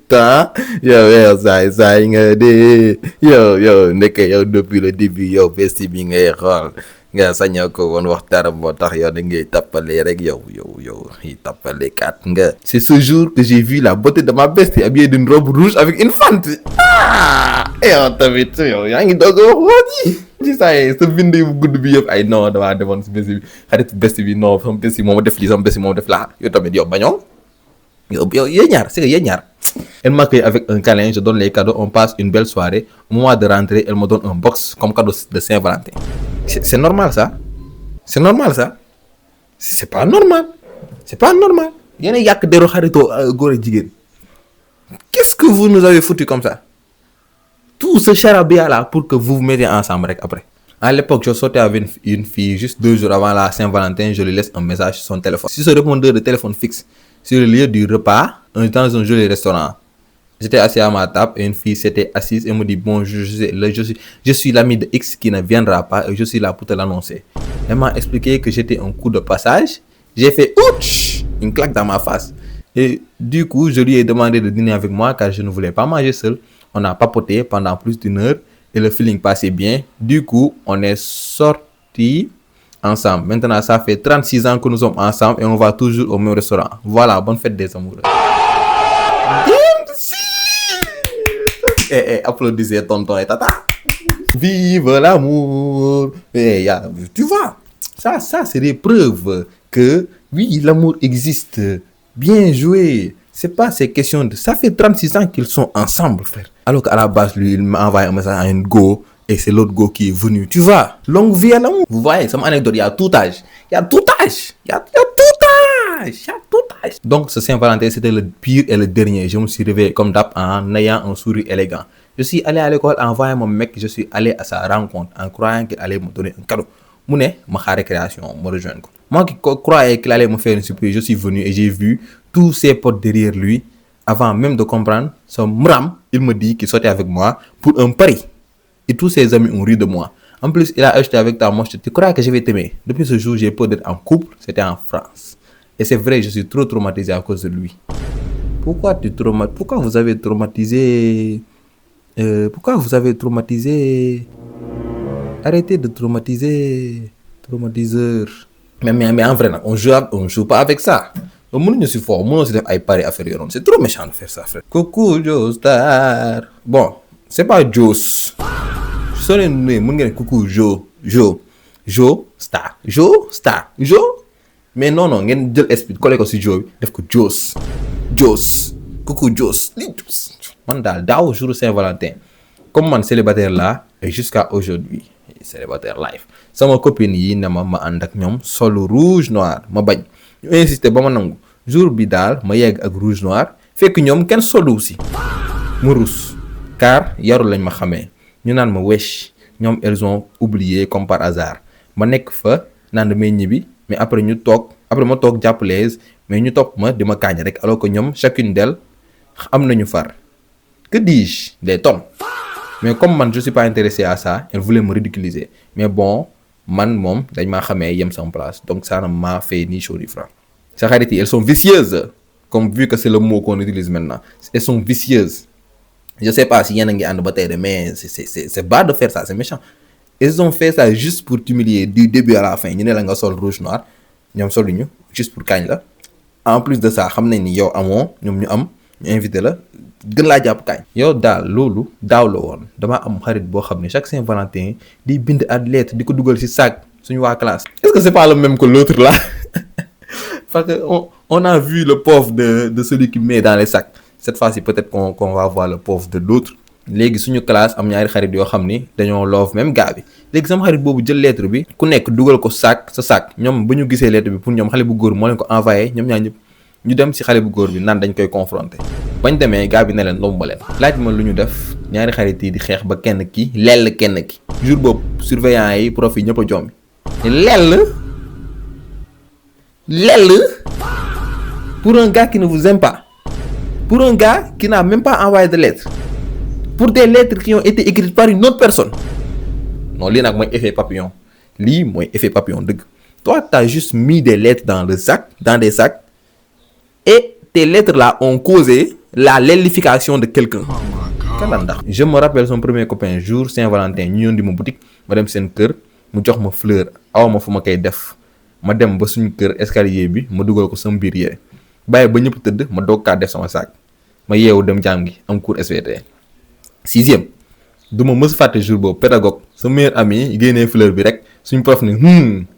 yo saay nga de yo nekk yow depuis le début yow bestie bi ngay xool nga sañoo ko woon wax dara moo tax yow da ngay tappale rek yow yi tappale kat nga. C'est ce jour que j'ai vu la beauté de ma bestie habillée d'une robe rouge avec une fente. Yow tamit yow yaa ngi doog a wax ci saa yi sa bind bu gudd bi yëpp ay non damaa demoon si bés bi xarit bés bi non sama bés bi moo ma def lii sama bés bi moo ma def laa yow tamit yow bañoo yow yéen ñaar c'est que yéen ñaar. Elle m'accueille avec un câlin, je donne les cadeaux, on passe une belle soirée. Au moment de rentrer, elle me donne un box comme cadeau de Saint-Valentin. C'est normal ça? C'est normal ça? C'est pas normal. C'est pas normal. Yéen a yàq deru xaritoo góor ak jigéen. Qu'est-ce que vous nous avez foutu comme ça? Tout ce charabia là pour que vous vous mettiez ensemble rek après. À l'époque, je sortais avec une fille juste 2 jours avant la Saint-Valentin, je lui laisse un message sur son téléphone. Sur ce répondeur de téléphone fixe, sur le lieu du repas, dans un joli restaurant. J'étais assis à ma table et une fille s'était assise et me dit bonjour, je suis l'ami de X qui ne viendra pas et je suis là pour te l'annoncer. Elle m'a expliqué que j'étais un coup de passage. J'ai fait ouch, une claque dans ma face. Et du coup, je lui ai demandé de dîner avec moi car je ne voulais pas manger seul. On a papoté pendant plus d'1 heure et le feeling passait bien. Du coup, on est sortis ensemble. Maintenant, ça fait 36 ans que nous sommes ensemble et on va toujours au même restaurant. Voilà, bonne fête des amoureux. Applaudissez tonton et tata. Vive l'amour. Tu vois, ça c'est des preuves que oui, l'amour existe. Bien joué. C'est pas ces questions de... Ça fait 36 ans qu'ils sont ensemble, frère. Alors qu'à la base, lui, il m'a envoyé un message à une go et c'est l'autre go qui est venu. Tu vois, longue vie à l'amour. Vous voyez, c'est mon anecdote, il y a tout âge. Il y a tout âge. Il y a tout âge. Il y a tout âge. Donc, ce Saint-Valentin, c'était le pire et le dernier. Je me suis réveillé comme d'hab en ayant un sourire élégant. Je suis allé à l'école en voyant mon mec. Je suis allé à sa rencontre en croyant qu'il allait me donner un cadeau. Mouné, ma récréation, me rejoindre. Moi qui croyais qu'il allait me faire une surprise, je suis venu et j'ai vu tous ses potes derrière lui. Avant même de comprendre, son mram, il me dit qu'il sortait avec moi pour un pari. Et tous ses amis ont ri de moi. En plus, il a acheté avec ta moche. Tu crois que je vais t'aimer? Depuis ce jour, j'ai peur d'être en couple. C'était en France. Et c'est vrai, je suis trop traumatisé à cause de lui. Pourquoi vous avez traumatisé... pourquoi vous avez traumatisé... Arrêtez de traumatiser. Traumatiseur. Mais en vrai, on joue pas avec ça. Je suis fort. Moi, c'est des paris à faire. C'est trop méchant de faire ça, frère. Coucou, Joe Star. Bon, c'est pas Joe. Coucou, Joe Star. Mais non, ngeen jël esprit collé ko ci Joe bi def ko Joss. Coucou Joss. Man daal daaw jour Saint-Valentin. Comme man célibataire là et jusqu'à aujourd'hui célibataire life. Sama copine yi ne ma ànd ak ñoom solu rouge noir ma bañ. Ñu insister ba ma nangu. Jour bi daal ma yegg ak rouge noir fekk ñoom kenn solu si. mu rus car yaru lañ ma xamee. ñu naan ma wesh ñoom elles ont oublié comme par hasard. ma nekk fa naan damay ñibbi mais après ma toog jàpp lees mais ñu topp ma di ma kaañ rek alors que ñoom chacune d'elles am nañu far. Que dis-je? Des tonnes. Mais comme man je suis pas intéressé à ça, elle voulait me ridiculiser. Mais bon, man moom dañ maa xamee yem sama place donc ça ne m'a fait ni chaud ni froid. Sa xarit yi elles sont vicieuses comme vu que c'est le mot qu'on utilise maintenant. Elles sont vicieuses. Je sais pas si yéen a ngi ànd ba tey de mais c'est bas de faire ça, c'est méchant. Elles ont fait ça juste pour t'humilier du début à la fin. ñu ne la nga sol rouge noir ñoom soluñu juste pour kaañ la. En plus de ça xam nañ ni yow amoo ñoom ñu am ñu invité la gën laa jàpp kaañ. yow daal loolu daaw la woon dama am xarit boo xam ne chaque Saint-Valentin di bind ak lettre di ko dugal ci sac suñu waa classe. Est-ce que c'est pas le même que l'autre là? Parce que on a vu le pauvre de celui qui met dans les sacs. Cette fois-ci peut-être qu'on va voir le pauvre de l'autre. léegi suñu classe am ñaari xarit yoo xam ni dañoo love même gars bi léegi sama xarit boobu jël lettre bi ku nekk dugal ko sa sac ñoom ba ñu gisee lettre bi pour ñoom xale bu góor moo leen ko envoyé ñoom ñaar ñëpp ñu dem ci xale bu góor bi naan dañ koy confronter bañ demee gars bi ne leen lomba leen laaj ma lu ñu def ñaari xarit yi di xeex ba kenn ki lell kenn ki jour boobu surveillant yi prof yi ñëpp a jombi lell pour un gars qui ne vous aime pas, pour un gars qui n'a même pas envoyé de lettres, pour des lettres qui ont été écrites par une autre personne. Non, lii nag mooy effet papillon. Lii mooy effet papillon dëgg. Toi, t'as juste mis des lettres dans des sacs, et tes lettres là ont causé la lellification de quelqu'un. Je me rappelle son premier copain jour Saint-Valentin ñu ñëw di ma boutique ma dem seen kër mu jox ma fleur aw ma fu ma koy def ma dem ba suñu kër escalier bi ma dugal ko sama biir yére bàyyi ba ñëpp tëdd ma doog kaa def sama sac ma yeewu dem jàngi am cours SVT. 6e du ma mës fàtte jour boobu pédagogue sa meilleur ami génnee fleur bi rek suñ prof ne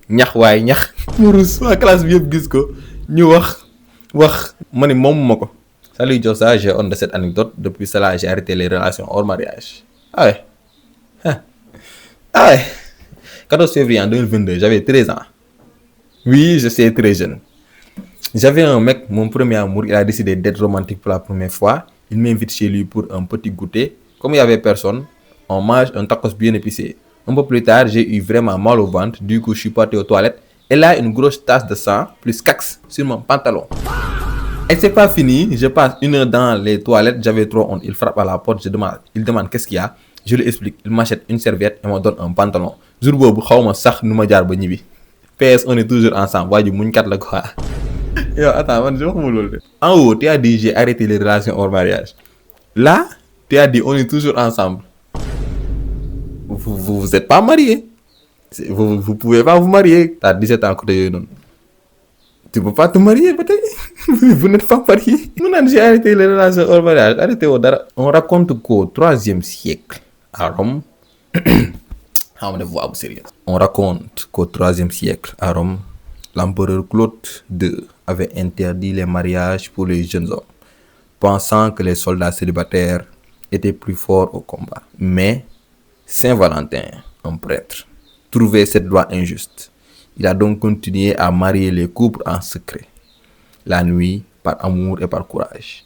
ñax waaye ñax mu rus waa classe bi yëpp gis ko ñu wax ma ni moom ma ko. Salut Jossa, j'ai honte de cette anecdote. Depuis cela, j'ai arrêté les relations hors mariage. Ah ouais. Ah ouais. 14 février en 2022, j'avais 13 ans. Oui, je sais, très jeune. J'avais un mec, mon premier amour, il a décidé d'être romantique pour la première fois. Il m'invite chez lui pour un petit goûter. Comme il n'y avait personne, on mange un tacos bien épicé. Un peu plus tard, j'ai eu vraiment mal au ventre. Du coup, je suis parti aux toilettes. Et là, une grosse tasse de sang plus cax sur mon pantalon. Et c'est pas fini, je passe 1 heure dans les toilettes, j'avais trop honte. Il frappe à la porte, il demande qu'est-ce qu'il y a. Je lui explique, il m'achète une serviette et me donne un pantalon. Jour bobu xawma sax numa jaar ba ñibi. PS, on est toujours ensemble. Wadi muñ kat la quoi. Yo, attends, man je waxuma lolu. En haut, tu as dit j'ai arrêté les relations hors mariage. Là, tu as dit on est toujours ensemble. Vous êtes pas mariés. Vous pouvez pas vous marier. T'as 17 ans côté non. Tu peux pas te marier peut-être. Vous n'êtes pas marié. Maintenant, j'ai arrêté les relations hors mariage. Arrêtez au dara. On raconte qu'au 3e siècle, à Rome, on raconte qu'au 3e siècle, à Rome, l'empereur Claude II avait interdit les mariages pour les jeunes hommes, pensant que les soldats célibataires étaient plus forts au combat. Mais Saint Valentin, un prêtre, trouvait cette loi injuste. Il a donc continué à marier les couples en secret, la nuit, par amour et par courage.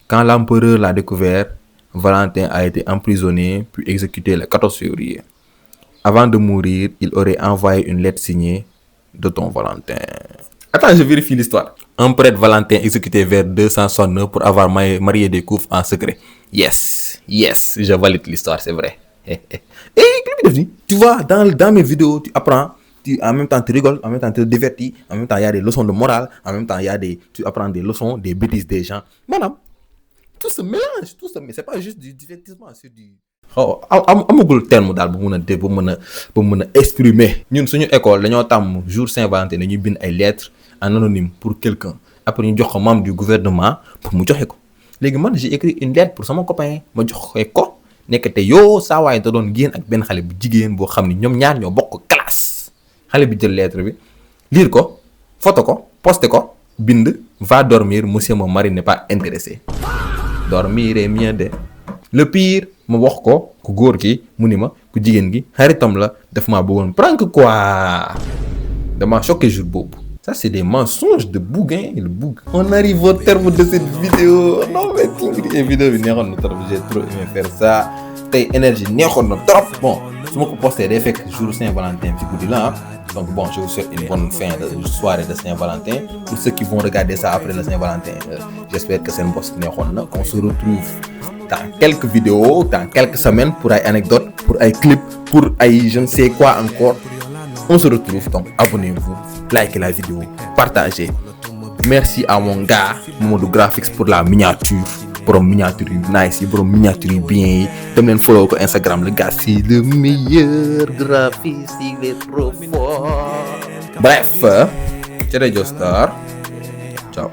Quand l'empereur l'a découvert, Valentin a été emprisonné puis exécuté le 14 février. Avant de mourir, il aurait envoyé une lettre signée de ton Valentin. Attends, je vérifie l'histoire. Un prêtre Valentin exécuté vers 269 pour avoir marié des couples en secret. Yes, je valide l'histoire, c'est vrai. Et tu vois, dans mes vidéos, tu apprends. En même temps, tu rigoles, en même temps, tu te divertis, en même temps, il y a des leçons de morale, en même temps, tu apprends des leçons, des bêtises des gens. Madame, tout se mélange, mais c'est pas juste du divertissement, c'est du... amagul terme daal bu mën a exprimer. Ñun suñu école dañoo tàmm jour Saint-Valentin dañuy bind ay lettres en anonyme pour quelqu'un. Après ñu jox ko membre du gouvernement pour mu joxe ko. Léegi man j'ai écrit une lettre pour sama copain ma joxe ko nekk te yoo saa waay da doon génn ak benn xale bu jigéen boo xam ni ñoom ñaar ñoo bokk classe. Xale bi jël lettre bi lire ko photo ko poster ko bind va dormir monsieur mon mari n'est pas intéressé. Dormir est mieux de. Le pire ma wax ko ku góor ki mu ni ma ku jigéen gi xaritam la daf maa bëggoon prank quoi. Dama choqué jour boobu. Ça c'est des mensonges de bougain, le boug. On arrive au terme de cette vidéo. Non mais cette vidéo bi neexoon na trop, j'ai trop aimé faire ça. Tey énergie neexoon na trop. Bon, su ma ko posté day fekk jour Saint-Valentin fi guddi la. Donc bon, je vous souhaite une bonne fin de soirée de Saint-Valentin. Pour ceux qui vont regarder ça après le Saint-Valentin, j'espère que c'est une boss neexoon na. Qu'on se retrouve dans quelques vidéos, dans quelques semaines pour ay anecdotes, pour ay clips, pour ay je ne sais quoi encore. On se retrouve, donc abonnez-vous, likez la vidéo, partagez. Merci à mon gars, Momo Graphics pour la miniature. Pour miniature nice, pour miniature bien. Dem len follow ko Instagram, le gars c'est le meilleur graphiste, il est trop fort. Bref, c'était Joestar. Ciao.